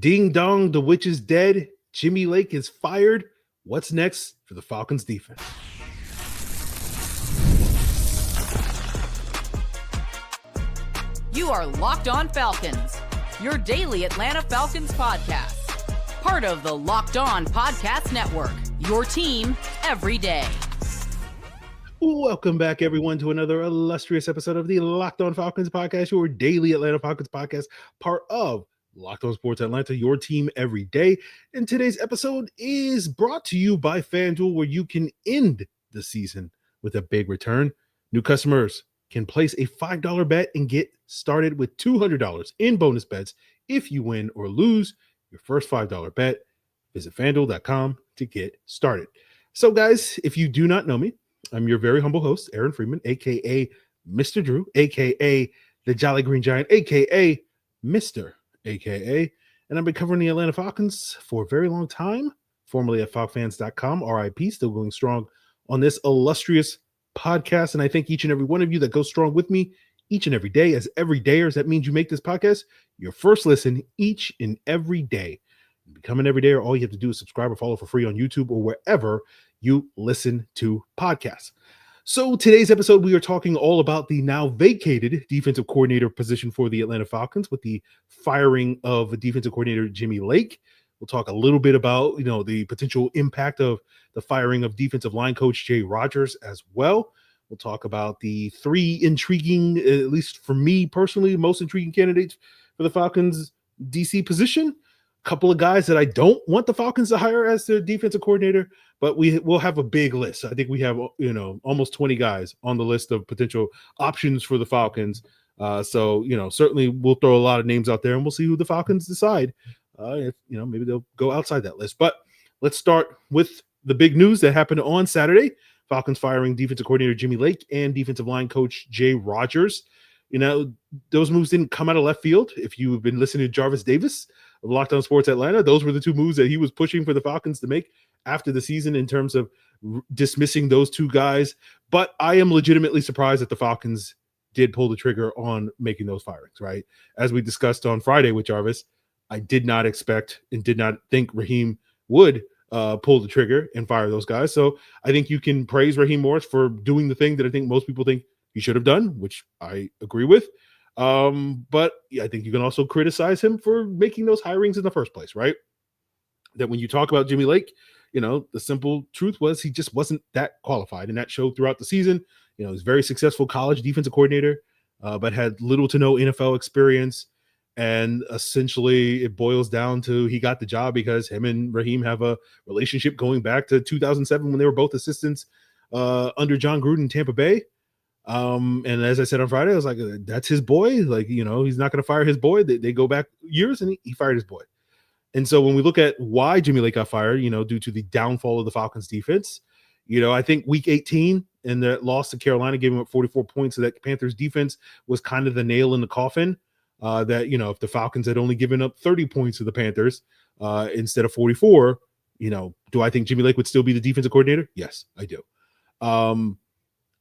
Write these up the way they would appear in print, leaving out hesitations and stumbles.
Ding dong, the witch is dead. Jimmy Lake is fired. What's next for the Falcons defense? You are Locked On Falcons, your daily Atlanta Falcons podcast. Part of the Locked On Podcast Network, your team every day. Welcome back, everyone, to another illustrious episode of the Locked On Falcons podcast, your daily Atlanta Falcons podcast, part of Locked On Sports Atlanta, your team every day. And today's episode is brought to you by FanDuel, where you can end the season with a big return. New customers can place a $5 bet and get started with $200 in bonus bets if you win or lose your first $5 bet. Visit FanDuel.com to get started. So, guys, if you do not know me, I'm your very humble host, Aaron Freeman, a.k.a. Mr. Drew, a.k.a. the Jolly Green Giant, a.k.a. Mr. a.k.a. And I've been covering the Atlanta Falcons for a very long time, formerly at FalcFans.com, RIP, still going strong on this illustrious podcast. And I thank each and every one of you that goes strong with me each and every day. As everydayers, that means you make this podcast your first listen each and every day. Become an everydayer. All you have to do is subscribe or follow for free on YouTube or wherever you listen to podcasts. So today's episode, we are talking all about the now vacated defensive coordinator position for the Atlanta Falcons with the firing of defensive coordinator Jimmy Lake. We'll talk a little bit about, the potential impact of the firing of defensive line coach Jay Rodgers as well. We'll talk about the three intriguing, at least for me personally, most intriguing candidates for the Falcons DC position. A couple of guys that I don't want the Falcons to hire as their defensive coordinator, but we'll have a big list. I think we have, almost 20 guys on the list of potential options for the Falcons. So certainly we'll throw a lot of names out there and we'll see who the Falcons decide. If maybe they'll go outside that list. But let's start with the big news that happened on Saturday. Falcons firing defensive coordinator Jimmy Lake and defensive line coach Jay Rodgers. Those moves didn't come out of left field. If you've been listening to Jarvis Davis of Locked On Sports Atlanta, those were the two moves that he was pushing for the Falcons to make after the season in terms of dismissing those two guys. But I am legitimately surprised that the Falcons did pull the trigger on making those firings, right? As we discussed on Friday with Jarvis, I did not expect and did not think Raheem would pull the trigger and fire those guys. So I think you can praise Raheem Morris for doing the thing that I think most people think he should have done, which I agree with. But I think you can also criticize him for making those hirings in the first place, right? That when you talk about Jimmy Lake, the simple truth was he just wasn't that qualified. And that showed throughout the season. He's a very successful college defensive coordinator, but had little to no NFL experience. And essentially it boils down to he got the job because him and Raheem have a relationship going back to 2007 when they were both assistants under John Gruden in Tampa Bay. And as I said on Friday, I was like, that's his boy. Like, he's not going to fire his boy. They go back years and he fired his boy. And so when we look at why Jimmy Lake got fired, due to the downfall of the Falcons defense, I think week 18 and that loss to Carolina gave him up 44 points. So that Panthers defense was kind of the nail in the coffin. That, if the Falcons had only given up 30 points to the Panthers instead of 44, do I think Jimmy Lake would still be the defensive coordinator? Yes, I do.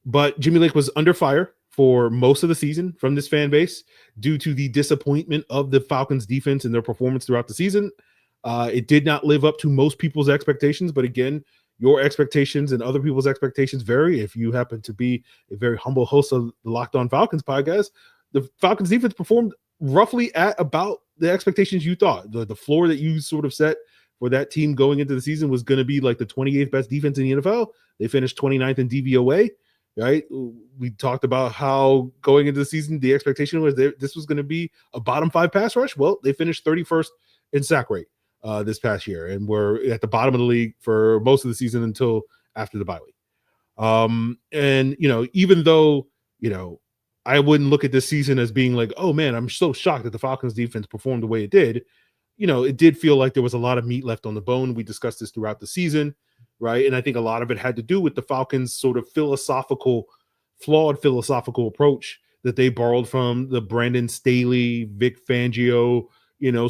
But Jimmy Lake was under fire for most of the season from this fan base due to the disappointment of the Falcons defense and their performance throughout the season. It did not live up to most people's expectations, but again, your expectations and other people's expectations vary. If you happen to be a very humble host of the Locked On Falcons podcast, the Falcons defense performed roughly at about the expectations you thought. The floor that you sort of set for that team going into the season was going to be like the 28th best defense in the NFL. They finished 29th in DVOA, right? We talked about how going into the season, the expectation was this was going to be a bottom 5 pass rush. Well, they finished 31st in sack rate this past year, and were at the bottom of the league for most of the season until after the bye week. And, even though, I wouldn't look at this season as being like, oh man, I'm so shocked that the Falcons defense performed the way it did. It did feel like there was a lot of meat left on the bone. We discussed this throughout the season, right? And I think a lot of it had to do with the Falcons' sort of flawed philosophical approach that they borrowed from the Brandon Staley, Vic Fangio,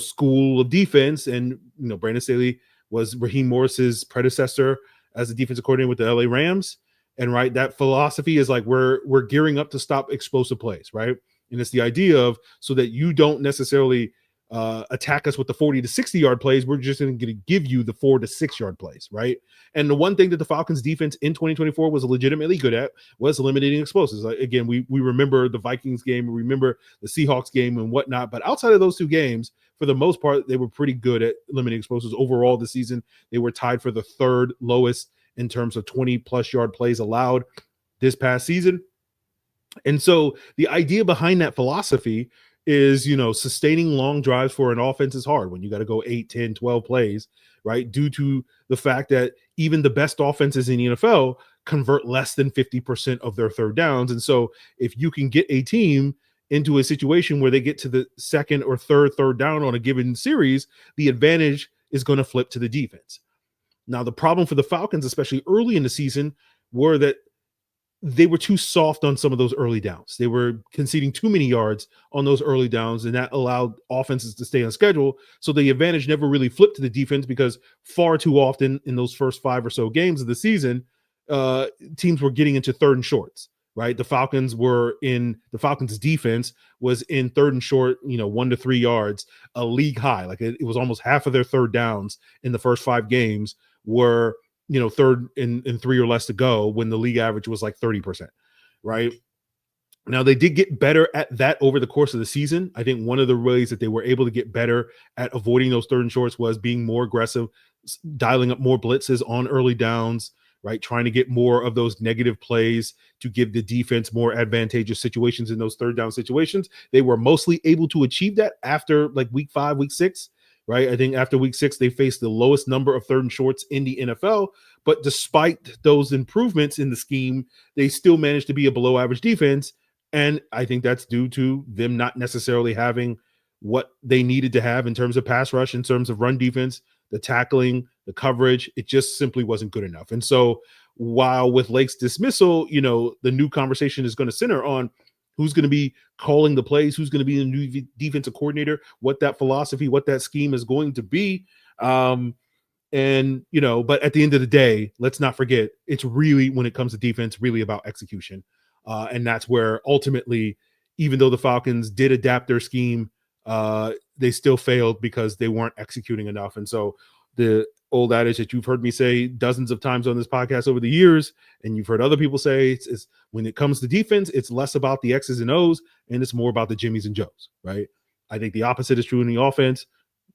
school of defense. And, Brandon Staley was Raheem Morris's predecessor as the defensive coordinator with the LA Rams. And right, that philosophy is like we're gearing up to stop explosive plays, right? And it's the idea of so that you don't necessarily attack us with the 40 to 60 yard plays. We're just going to give you the 4 to 6 yard plays, right? And the one thing that the Falcons defense in 2024 was legitimately good at was eliminating explosives. Again, we remember the Vikings game, we remember the Seahawks game and whatnot, but outside of those two games, for the most part, they were pretty good at eliminating explosives. Overall this season, they were tied for the third lowest in terms of 20 plus yard plays allowed this past season. And so the idea behind that philosophy is, sustaining long drives for an offense is hard when you got to go 8, 10, 12 plays, right? Due to the fact that even the best offenses in the NFL convert less than 50% of their third downs. And so if you can get a team into a situation where they get to the second or third down on a given series, the advantage is going to flip to the defense. Now, the problem for the Falcons, especially early in the season, were that they were too soft on some of those early downs. They were conceding too many yards on those early downs, and that allowed offenses to stay on schedule. So the advantage never really flipped to the defense because far too often in those first 5 or so games of the season, teams were getting into third and shorts, right? The Falcons defense was in third and short, 1 to 3 yards, a league high. Like it was almost half of their third downs in the first 5 games were third and 3 or less to go when the league average was like 30%, right? Now, they did get better at that over the course of the season. I think one of the ways that they were able to get better at avoiding those third and shorts was being more aggressive, dialing up more blitzes on early downs, right? Trying to get more of those negative plays to give the defense more advantageous situations in those third down situations. They were mostly able to achieve that after like week 5, week 6. Right. I think after week 6, they faced the lowest number of third and shorts in the NFL. But despite those improvements in the scheme, they still managed to be a below average defense. And I think that's due to them not necessarily having what they needed to have in terms of pass rush, in terms of run defense, the tackling, the coverage. It just simply wasn't good enough. And so while with Lake's dismissal, the new conversation is going to center on who's going to be calling the plays, who's going to be the new defensive coordinator, what that philosophy, what that scheme is going to be. But at the end of the day, let's not forget, it's really, when it comes to defense, really about execution. And that's where ultimately, even though the Falcons did adapt their scheme, they still failed because they weren't executing enough. And so the old adage that you've heard me say dozens of times on this podcast over the years, and you've heard other people say, it's when it comes to defense, it's less about the X's and O's and it's more about the Jimmies and Joes, right? I think the opposite is true in the offense.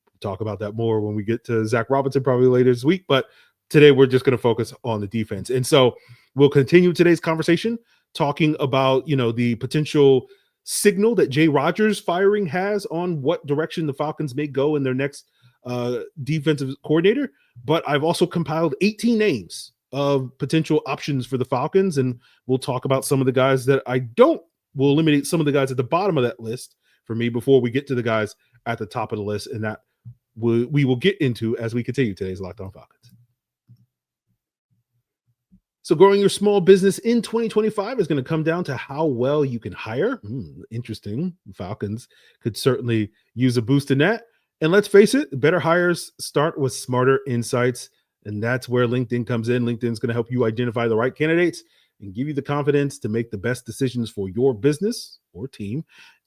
We'll talk about that more when we get to Zach Robinson probably later this week, but today we're just going to focus on the defense. And so we'll continue today's conversation talking about, the potential signal that Jay Rodgers firing has on what direction the Falcons may go in their next defensive coordinator. But I've also compiled 18 names of potential options for the Falcons, and we'll talk about some of the guys that we'll eliminate some of the guys at the bottom of that list for me before we get to the guys at the top of the list, and that we will get into as we continue today's Locked On Falcons. So growing your small business in 2025 is going to come down to how well you can hire. Interesting. Falcons could certainly use a boost in that. And let's face it, better hires start with smarter insights. And that's where LinkedIn comes in. LinkedIn is going to help you identify the right candidates and give you the confidence to make the best decisions for your business or team.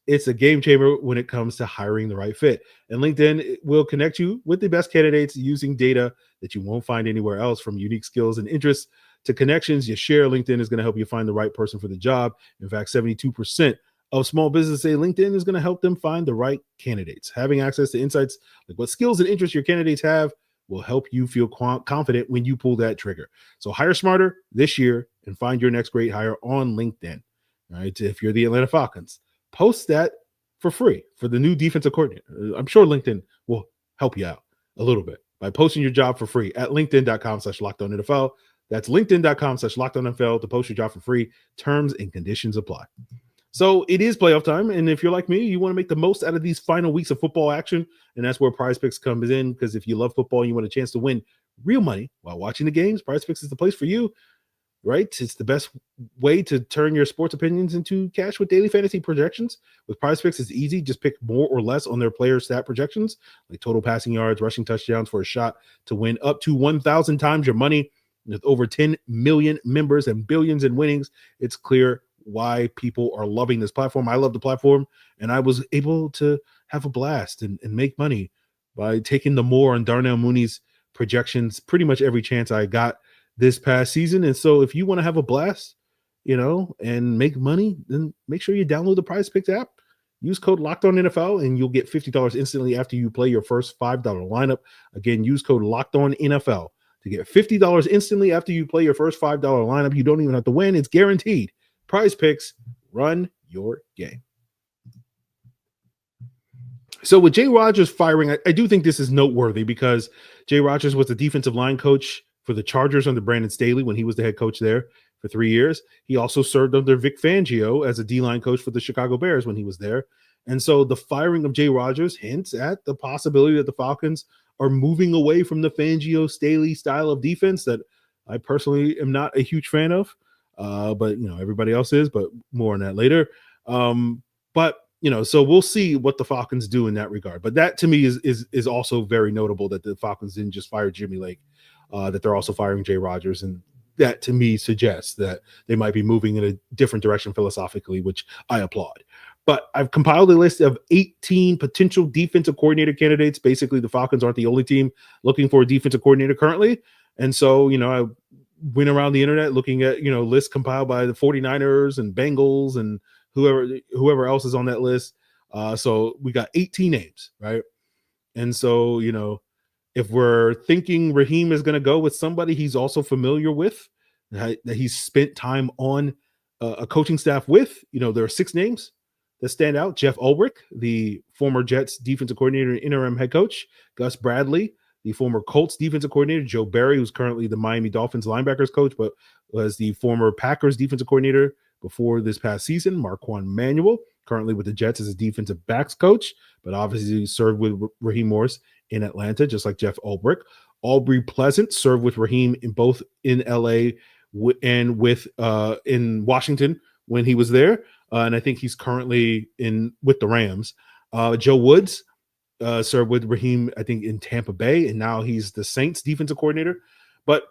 It's a game changer when it comes to hiring the right fit. And LinkedIn will connect you with the best candidates using data that you won't find anywhere else, from unique skills and interests to connections you share. LinkedIn is going to help you find the right person for the job. In fact, 72% of small businesses say LinkedIn is going to help them find the right candidates. Having access to insights like what skills and interests your candidates have will help you feel confident when you pull that trigger. So hire smarter this year and find your next great hire on LinkedIn. All right. If you're the Atlanta Falcons, post that for free for the new defensive coordinator. I'm sure LinkedIn will help you out a little bit by posting your job for free at linkedin.com/LockedOnNFL. That's linkedin.com/LockedOnNFL to post your job for free. Terms and conditions apply. So it is playoff time, and if you're like me, you want to make the most out of these final weeks of football action, and that's where Prize Picks comes in, because if you love football and you want a chance to win real money while watching the games, Prize Picks is the place for you, right? It's the best way to turn your sports opinions into cash with daily fantasy projections. With Prize Picks, it's easy. Just pick more or less on their player stat projections, like total passing yards, rushing touchdowns, for a shot to win up to 1,000 times your money. With over 10 million members and billions in winnings, it's clear why people are loving this platform. I love the platform, and I was able to have a blast and make money by taking the more on Darnell Mooney's projections pretty much every chance I got this past season. And so if you want to have a blast, and make money, then make sure you download the Prize Picks app. Use code LOCKEDONNFL and you'll get $50 instantly after you play your first $5 lineup. Again, use code LOCKEDONNFL to get $50 instantly after you play your first $5 lineup. You don't even have to win. It's guaranteed. Prize Picks, run your game. So with Jay Rodgers firing, I do think this is noteworthy because Jay Rodgers was the defensive line coach for the Chargers under Brandon Staley when he was the head coach there for 3 years. He also served under Vic Fangio as a D-line coach for the Chicago Bears when he was there. And so the firing of Jay Rodgers hints at the possibility that the Falcons are moving away from the Fangio-Staley style of defense that I personally am not a huge fan of. But, everybody else is, but more on that later. So we'll see what the Falcons do in that regard. But that to me is also very notable that the Falcons didn't just fire Jimmy Lake, that they're also firing Jay Rodgers. And that to me suggests that they might be moving in a different direction philosophically, which I applaud. But I've compiled a list of 18 potential defensive coordinator candidates. Basically, the Falcons aren't the only team looking for a defensive coordinator currently. And so, I went around the internet looking at, lists compiled by the 49ers and Bengals and whoever else is on that list. So we got 18 names, right? And so, if we're thinking Raheem is going to go with somebody he's also familiar with, that he's spent time on a coaching staff with, there are 6 names that stand out. Jeff Ulbrich, the former Jets defensive coordinator and interim head coach. Gus Bradley, the former Colts defensive coordinator. Joe Barry, who's currently the Miami Dolphins linebackers coach, but was the former Packers defensive coordinator before this past season. Marquand Manuel, currently with the Jets as a defensive backs coach, but obviously served with Raheem Morris in Atlanta, just like Jeff Ulbrich. Aubrey Pleasant served with Raheem both in LA and in Washington when he was there. And I think he's currently with the Rams. Joe Woods served with Raheem, I think, in Tampa Bay, and now he's the Saints defensive coordinator. But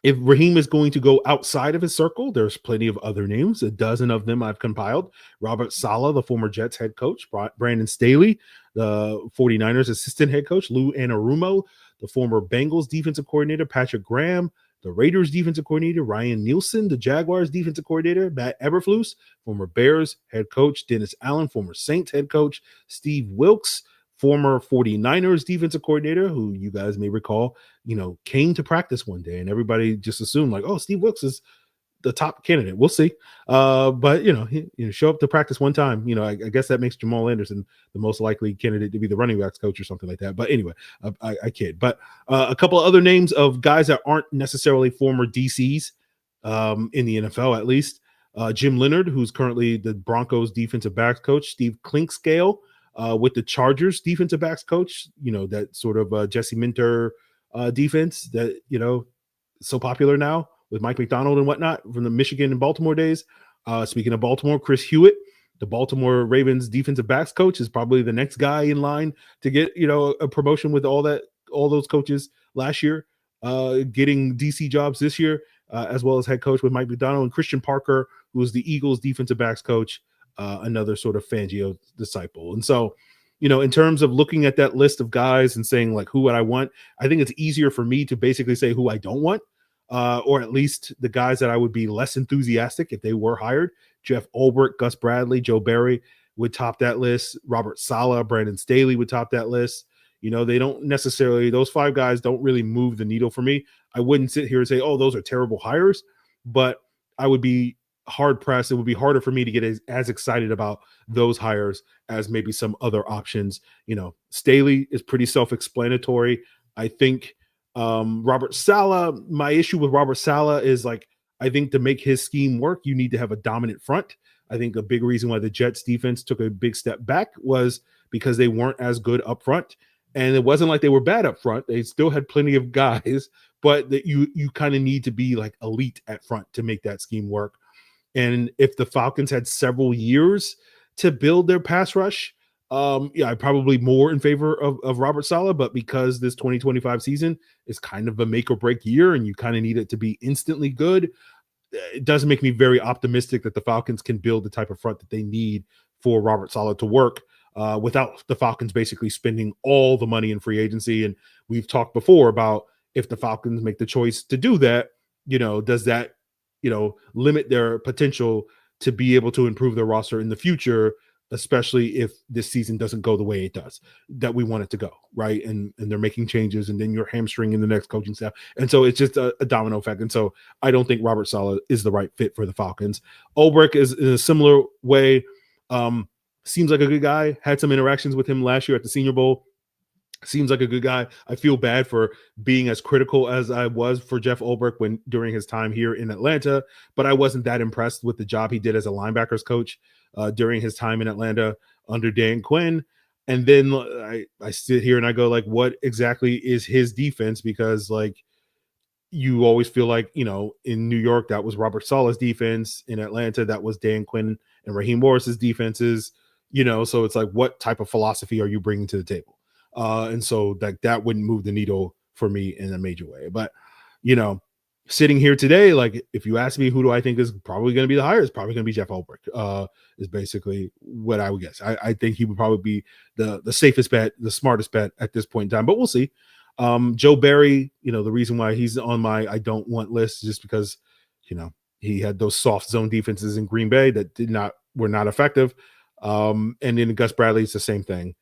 if Raheem is going to go outside of his circle, there's plenty of other names. A dozen of them I've compiled. Robert Saleh, the former Jets head coach. Brandon Staley, the 49ers assistant head coach. Lou Anarumo, the former Bengals defensive coordinator. Patrick Graham, the Raiders defensive coordinator. Ryan Nielsen, the Jaguars defensive coordinator. Matt Eberflus, former Bears head coach. Dennis Allen, former Saints head coach. Steve Wilks, former 49ers defensive coordinator, who you guys may recall, came to practice one day and everybody just assumed like, oh, Steve Wilks is the top candidate. We'll see. But he show up to practice one time. I guess that makes Jamal Anderson the most likely candidate to be the running backs coach or something like that. But anyway, I kid. But a couple of other names of guys that aren't necessarily former DCs in the NFL, at least. Jim Leonard, who's currently the Broncos defensive backs coach. Steve Clinkscale, with the Chargers defensive backs coach, that sort of Jesse Minter defense that, so popular now with Mike McDonald and whatnot from the Michigan and Baltimore days. Speaking of Baltimore, Chris Hewitt, the Baltimore Ravens defensive backs coach, is probably the next guy in line to get, a promotion with all those coaches last year, getting DC jobs this year, as well as head coach with Mike McDonald. And Christian Parker, who is the Eagles defensive backs coach, another sort of Fangio disciple. And so, in terms of looking at that list of guys and saying like, who would I want? I think it's easier for me to basically say who I don't want, or at least the guys that I would be less enthusiastic if they were hired. Jeff Ulbrich, Gus Bradley, Joe Barry would top that list. Robert Saleh, Brandon Staley would top that list. They don't necessarily, those 5 guys don't really move the needle for me. I wouldn't sit here and say, oh, those are terrible hires, but I would be hard pressed. It would be harder for me to get as excited about those hires as maybe some other options. Staley is pretty self-explanatory. I think Robert Saleh, my issue with Robert Saleh is like, I think to make his scheme work, you need to have a dominant front. I think a big reason why the Jets defense took a big step back was because they weren't as good up front. And it wasn't like they were bad up front. They still had plenty of guys, but that you kind of need to be like elite at front to make that scheme work. And if the Falcons had several years to build their pass rush, I'm probably more in favor of Robert Saleh. But because this 2025 season is kind of a make or break year and you kind of need it to be instantly good, it doesn't make me very optimistic that the Falcons can build the type of front that they need for Robert Saleh to work without the Falcons basically spending all the money in free agency. And we've talked before about if the Falcons make the choice to do that, does that, limit their potential to be able to improve their roster in the future, especially if this season doesn't go the way it does, that we want it to go, right? And they're making changes, and then you're hamstringing the next coaching staff. And so it's just a domino effect. And so I don't think Robert Saleh is the right fit for the Falcons. Ulbrich is in a similar way. Seems like a good guy. Had some interactions with him last year at the Senior Bowl. Seems like a good guy. I feel bad for being as critical as I was for Jeff Ulbrich during his time here in Atlanta, but I wasn't that impressed with the job he did as a linebackers coach during his time in Atlanta under Dan Quinn. And then I sit here and I go, like, what exactly is his defense? Because, like, you always feel like, in New York, that was Robert Saleh's defense. In Atlanta, that was Dan Quinn and Raheem Morris's defenses, so it's like, what type of philosophy are you bringing to the table? And so that wouldn't move the needle for me in a major way. But, sitting here today, like, if you ask me who do I think is probably going to be the higher, it's probably going to be Jeff Ulbrich, is basically what I would guess. I think he would probably be the safest bet, the smartest bet at this point in time, but we'll see. Joe Barry, the reason why he's on my I don't want list is just because, he had those soft zone defenses in Green Bay that were not effective. And then Gus Bradley, it's the same thing.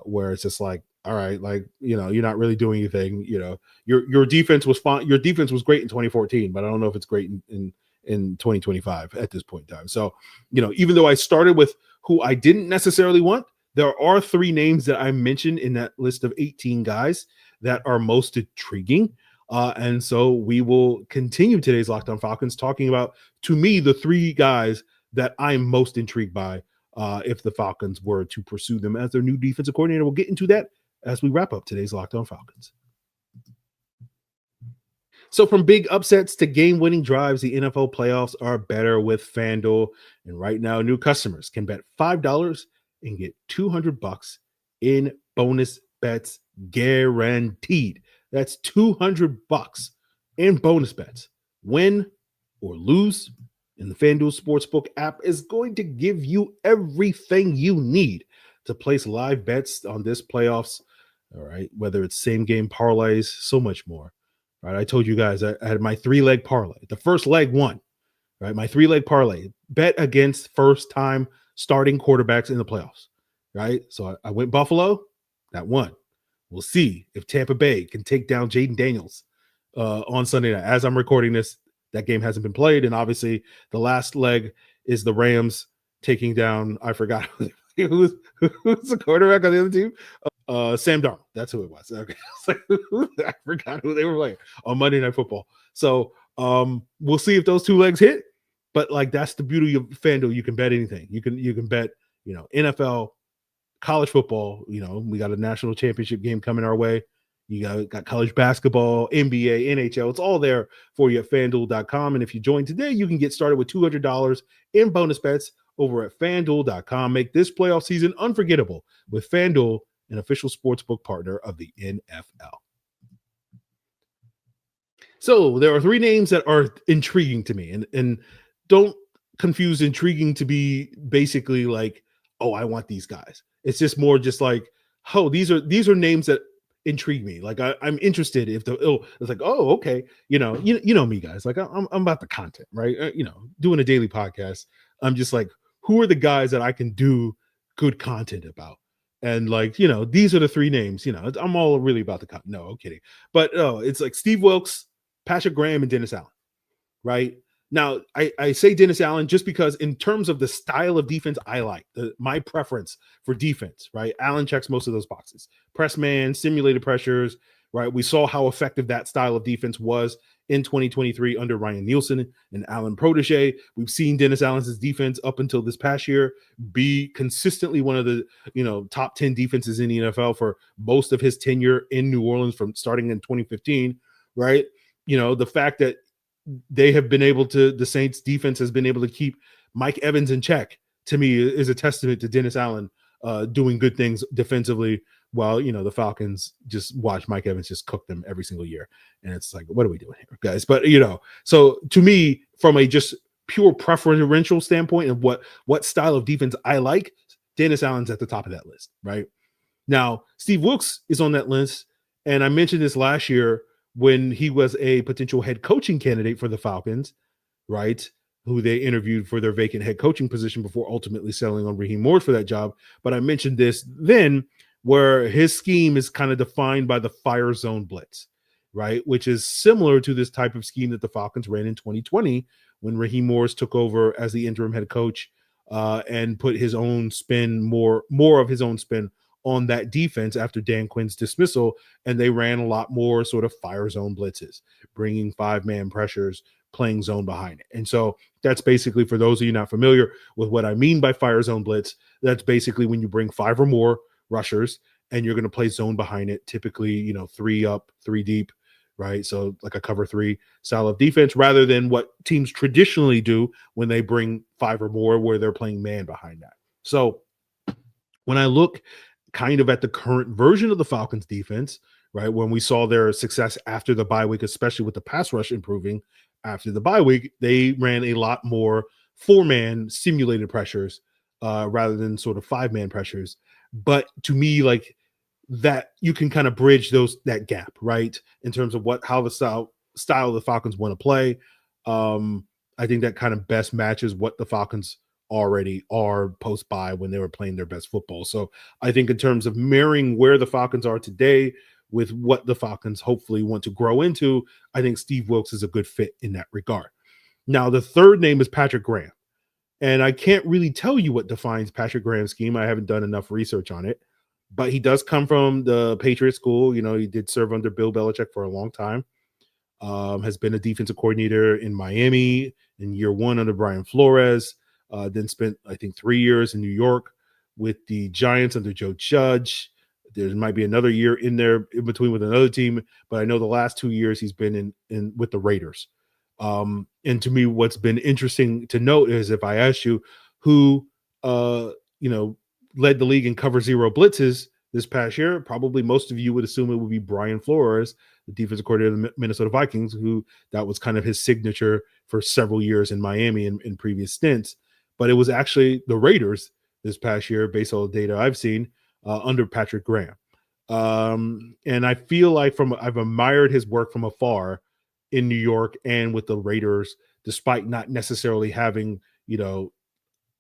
Where it's just like, all right, like, you're not really doing anything. Your defense was fine. Your defense was great in 2014, but I don't know if it's great in 2025 at this point in time. So, even though I started with who I didn't necessarily want, there are 3 names that I mentioned in that list of 18 guys that are most intriguing. And so we will continue today's Locked On Falcons talking about, to me, the 3 guys that I'm most intrigued by if the Falcons were to pursue them as their new defensive coordinator. We'll get into that as we wrap up today's Locked On Falcons. So from big upsets to game-winning drives, the NFL playoffs are better with FanDuel. And right now, new customers can bet $5 and get $200 in bonus bets guaranteed. That's $200 in bonus bets. Win or lose. And the FanDuel Sportsbook app is going to give you everything you need to place live bets on this playoffs. All right. Whether it's same game parlays, so much more. Right. I told you guys I had my 3-leg parlay. The first leg won. Right. My 3-leg parlay bet against first time starting quarterbacks in the playoffs. Right. So I went Buffalo. That won. We'll see if Tampa Bay can take down Jaden Daniels on Sunday night. As I'm recording this, that game hasn't been played. And obviously the last leg is the Rams taking down, I forgot who's the quarterback on the other team. Sam Darnold. That's who it was. Okay. I forgot who they were playing on Monday Night Football. So we'll see if those 2 legs hit. But like, that's the beauty of FanDuel. You can bet anything. You can bet, NFL, college football. We got a national championship game coming our way. You got college basketball, NBA, NHL. It's all there for you at FanDuel.com. And if you join today, you can get started with $200 in bonus bets over at FanDuel.com. Make this playoff season unforgettable with FanDuel, an official sportsbook partner of the NFL. So there are 3 names that are intriguing to me. And don't confuse intriguing to be basically like, oh, I want these guys. It's just more just like, oh, these are names that intrigue me. Like I'm interested if it's like, oh, okay. You know me, guys, like I'm about the content, right? Doing a daily podcast. I'm just like, who are the guys that I can do good content about? And like, these are the 3 names, I'm all really about the content. No, I'm kidding. But it's like Steve Wilks, Patrick Graham, and Dennis Allen, right? Now, I say Dennis Allen just because in terms of the style of defense I like, my preference for defense, right? Allen checks most of those boxes. Press man, simulated pressures, right? We saw how effective that style of defense was in 2023 under Ryan Nielsen and Allen protege. We've seen Dennis Allen's defense up until this past year be consistently one of the top 10 defenses in the NFL for most of his tenure in New Orleans from starting in 2015, right? The fact that they have been able to, the Saints defense has been able to keep Mike Evans in check, to me, is a testament to Dennis Allen doing good things defensively while, the Falcons just watch Mike Evans just cook them every single year. And it's like, what are we doing here, guys? But, so to me, from a just pure preferential standpoint of what style of defense I like, Dennis Allen's at the top of that list, right? Now, Steve Wilks is on that list. And I mentioned this last year when he was a potential head coaching candidate for the Falcons, right? Who they interviewed for their vacant head coaching position before ultimately settling on Raheem Morris for that job. But I mentioned this then, where his scheme is kind of defined by the fire zone blitz, right? Which is similar to this type of scheme that the Falcons ran in 2020 when Raheem Morris took over as the interim head coach and put his own spin, more of his own spin on that defense after Dan Quinn's dismissal. And they ran a lot more sort of fire zone blitzes, bringing 5-man pressures, playing zone behind it. And so that's basically, for those of you not familiar with what I mean by fire zone blitz, that's basically when you bring 5 or more rushers and you're going to play zone behind it, typically, 3 up, 3 deep, right? So like a cover 3 style of defense, rather than what teams traditionally do when they bring 5 or more, where they're playing man behind that. So when I look kind of at the current version of the Falcons defense, right, when we saw their success after the bye week, especially with the pass rush improving after the bye week, they ran a lot more 4-man simulated pressures rather than sort of 5-man pressures. But to me, like, that you can kind of bridge that gap, right, in terms of how the style the Falcons want to play. I think that kind of best matches what the Falcons already are post-bye when they were playing their best football. So I think in terms of marrying where the Falcons are today with what the Falcons hopefully want to grow into, I think Steve Wilks is a good fit in that regard. Now, the third name is Patrick Graham. And I can't really tell you what defines Patrick Graham's scheme. I haven't done enough research on it. But he does come from the Patriot school. He did serve under Bill Belichick for a long time. Has been a defensive coordinator in Miami in year 1 under Brian Flores. Then spent, I think, 3 years in New York with the Giants under Joe Judge. There might be another year in there in between with another team, but I know the last 2 years he's been in with the Raiders. And to me, what's been interesting to note is, if I asked you who, led the league in cover 0 blitzes this past year, probably most of you would assume it would be Brian Flores, the defensive coordinator of the Minnesota Vikings, who that was kind of his signature for several years in Miami in previous stints. But it was actually the Raiders this past year, based on the data I've seen, under Patrick Graham. And I feel like I've admired his work from afar in New York and with the Raiders, despite not necessarily having,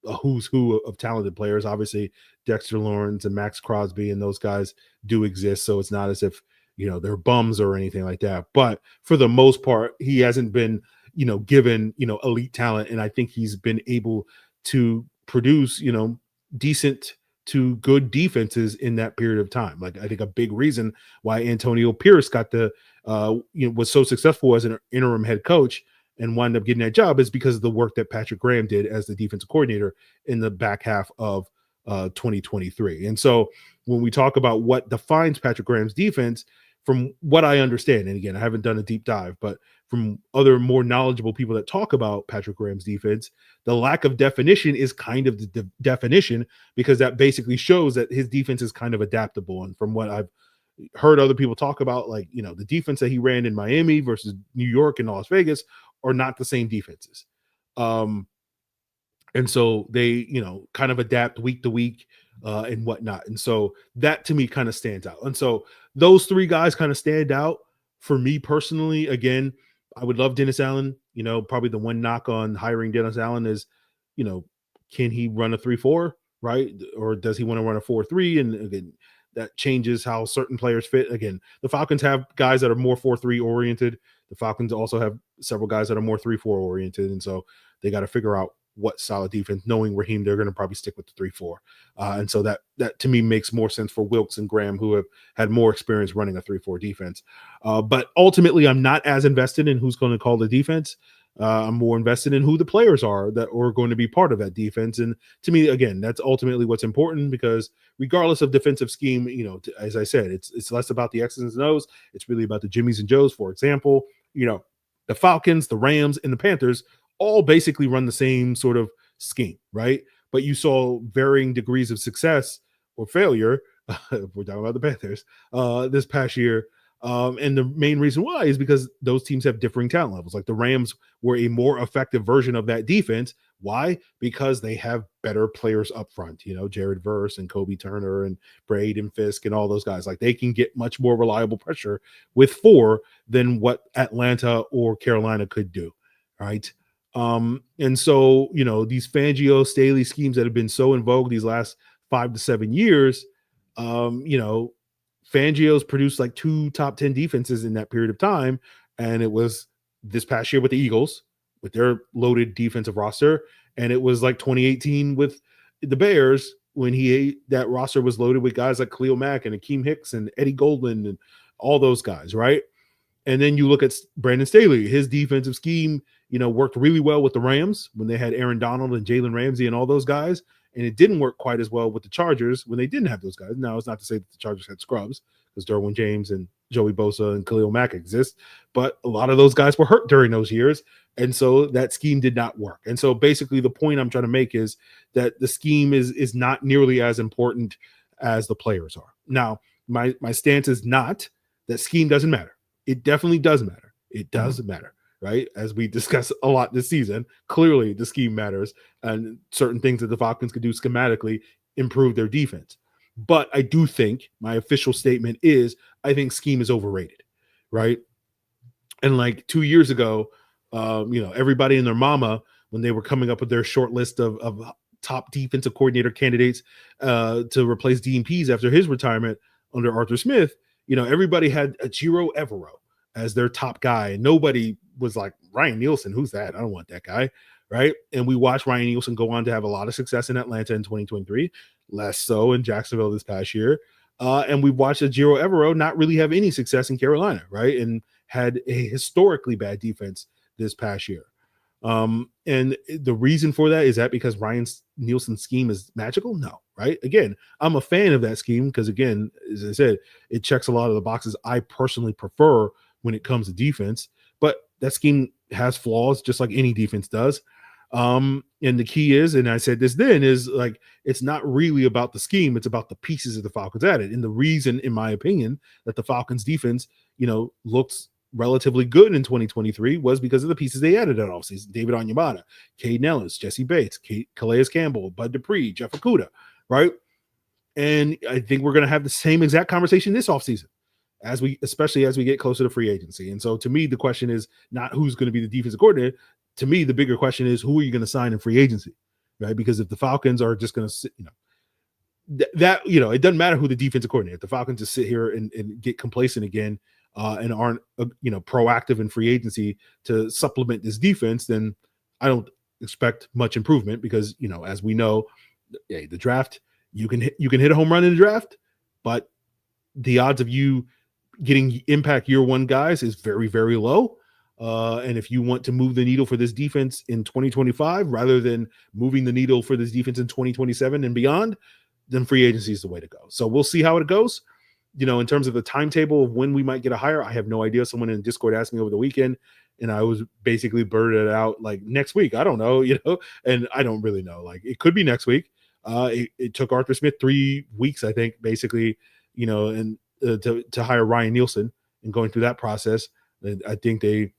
a who's who of talented players. Obviously, Dexter Lawrence and Max Crosby and those guys do exist. So it's not as if, they're bums or anything like that. But for the most part, he hasn't been, given, elite talent. And I think he's been able to produce, decent to good defenses in that period of time. Like, I think a big reason why Antonio Pierce got was so successful as an interim head coach and wound up getting that job is because of the work that Patrick Graham did as the defensive coordinator in the back half of 2023. And so when we talk about what defines Patrick Graham's defense, from what I understand, and again, I haven't done a deep dive, but from other more knowledgeable people that talk about Patrick Graham's defense, the lack of definition is kind of the definition, because that basically shows that his defense is kind of adaptable. And from what I've heard other people talk about, like, the defense that he ran in Miami versus New York and Las Vegas are not the same defenses. And so they, kind of adapt week to week and whatnot. And so that to me kind of stands out. And so those 3 guys kind of stand out for me personally. Again, I would love Dennis Allen. Probably the one knock on hiring Dennis Allen is, can he run a 3-4, right? Or does he want to run a 4-3? And again, that changes how certain players fit. Again, the Falcons have guys that are more 4-3 oriented. The Falcons also have several guys that are more 3-4 oriented. And so they got to figure out what solid defense. Knowing Raheem, they're going to probably stick with the 3-4. And so that to me makes more sense for Wilks and Graham, who have had more experience running a 3-4 defense. But ultimately, I'm not as invested in who's going to call the defense. I'm more invested in who the players are that are going to be part of that defense. And to me, again, that's ultimately what's important, because regardless of defensive scheme, as I said, it's less about the X's and O's. It's really about the Jimmies and Joes. For example, the Falcons, the Rams, and the Panthers all basically run the same sort of scheme, right? But you saw varying degrees of success or failure if we're talking about the Panthers, this past year. And the main reason why is because those teams have differing talent levels. Like the Rams were a more effective version of that defense. Why? Because they have better players up front, Jared Verse and Kobe Turner and Braden Fisk and all those guys. Like they can get much more reliable pressure with 4 than what Atlanta or Carolina could do. Right. And so, these Fangio Staley schemes that have been so in vogue these last 5 to 7 years, Fangio's produced like 2 top 10 defenses in that period of time. And it was this past year with the Eagles with their loaded defensive roster. And it was like 2018 with the Bears when that roster was loaded with guys like Khalil Mack and Akeem Hicks and Eddie Goldman and all those guys. Right. And then you look at Brandon Staley, his defensive scheme, worked really well with the Rams when they had Aaron Donald and Jalen Ramsey and all those guys. And it didn't work quite as well with the Chargers when they didn't have those guys. Now, it's not to say that the Chargers had scrubs because Derwin James and Joey Bosa and Khalil Mack exist, but a lot of those guys were hurt during those years. And so that scheme did not work. And so basically the point I'm trying to make is that the scheme is not nearly as important as the players are. Now, my stance is not that scheme doesn't matter. It definitely does matter. It does matter. Right? As we discuss a lot this season, clearly the scheme matters and certain things that the Falcons could do schematically improve their defense. But I do think my official statement is I think scheme is overrated. Right. And like 2 years ago, everybody and their mama, when they were coming up with their short list of top defensive coordinator candidates to replace Dean Pease after his retirement under Arthur Smith, everybody had Jiro Evero as their top guy. And nobody was like, Ryan Nielsen, who's that? I don't want that guy. Right. And we watched Ryan Nielsen go on to have a lot of success in Atlanta in 2023, less so in Jacksonville this past year. And we watched Jiro Evero not really have any success in Carolina. Right. And had a historically bad defense this past year. And the reason for that is that because Ryan Nielsen's scheme is magical? No. Right. Again, I'm a fan of that scheme because, again, as I said, it checks a lot of the boxes I personally prefer when it comes to defense, but that scheme has flaws just like any defense does. And the key is, and I said this then, is like, it's not really about the scheme. It's about the pieces of the Falcons added. And the reason, in my opinion, that the Falcons defense, looks relatively good in 2023 was because of the pieces they added at offseason. David Onyemata, Caden Ellis, Jesse Bates, Calais Campbell, Bud Dupree, Jeff Okudah, right? And I think we're going to have the same exact conversation this offseason, especially as we get closer to free agency. And so to me, the question is not who's going to be the defensive coordinator. To me, the bigger question is who are you going to sign in free agency, right? Because if the Falcons are just going to sit, it doesn't matter who the defensive coordinator. If the Falcons just sit here and get complacent again and aren't, proactive in free agency to supplement this defense, then I don't expect much improvement because, as we know, the draft, you can hit a home run in the draft, but the odds of you getting impact year one guys is very, very low. And if you want to move the needle for this defense in 2025, rather than moving the needle for this defense in 2027 and beyond, then free agency is the way to go. So we'll see how it goes. In terms of the timetable of when we might get a hire, I have no idea. Someone in Discord asked me over the weekend, and I was basically blurted out like next week. I don't know, and I don't really know. Like it could be next week. It took Arthur Smith 3 weeks, I think, basically, and to hire Ryan Nielsen and going through that process. And I think they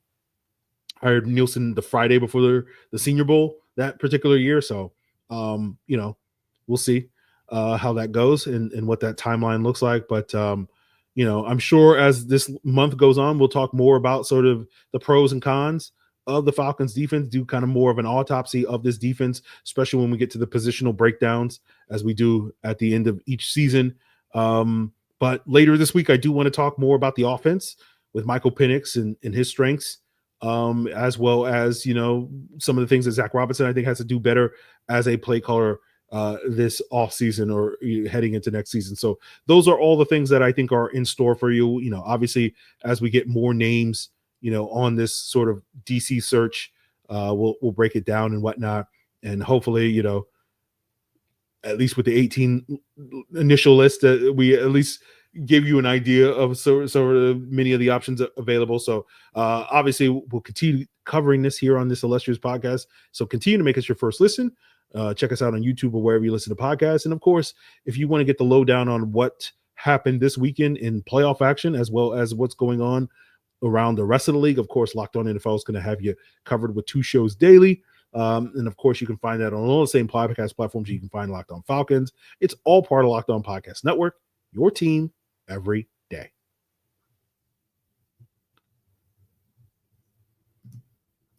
hired Nielsen the Friday before the Senior Bowl that particular year. So, we'll see how that goes and what that timeline looks like. But, I'm sure as this month goes on, we'll talk more about sort of the pros and cons of the Falcons defense, do kind of more of an autopsy of this defense, especially when we get to the positional breakdowns as we do at the end of each season. But later this week, I do want to talk more about the offense with Michael Penix and his strengths, as well as, some of the things that Zach Robinson, I think, has to do better as a play caller this off season or heading into next season. So those are all the things that I think are in store for you. Obviously, as we get more names, on this sort of DC search, we'll break it down and whatnot. And hopefully, at least with the 18 initial list, we at least give you an idea of sort of many of the options available. So obviously we'll continue covering this here on this illustrious podcast. So continue to make us your first listen. Check us out on YouTube or wherever you listen to podcasts. And of course, if you want to get the lowdown on what happened this weekend in playoff action, as well as what's going on around the rest of the league, of course, Locked On NFL is going to have you covered with 2 shows daily. And of course, you can find that on all the same podcast platforms you can find Locked On Falcons. It's all part of Locked On Podcast Network, your team every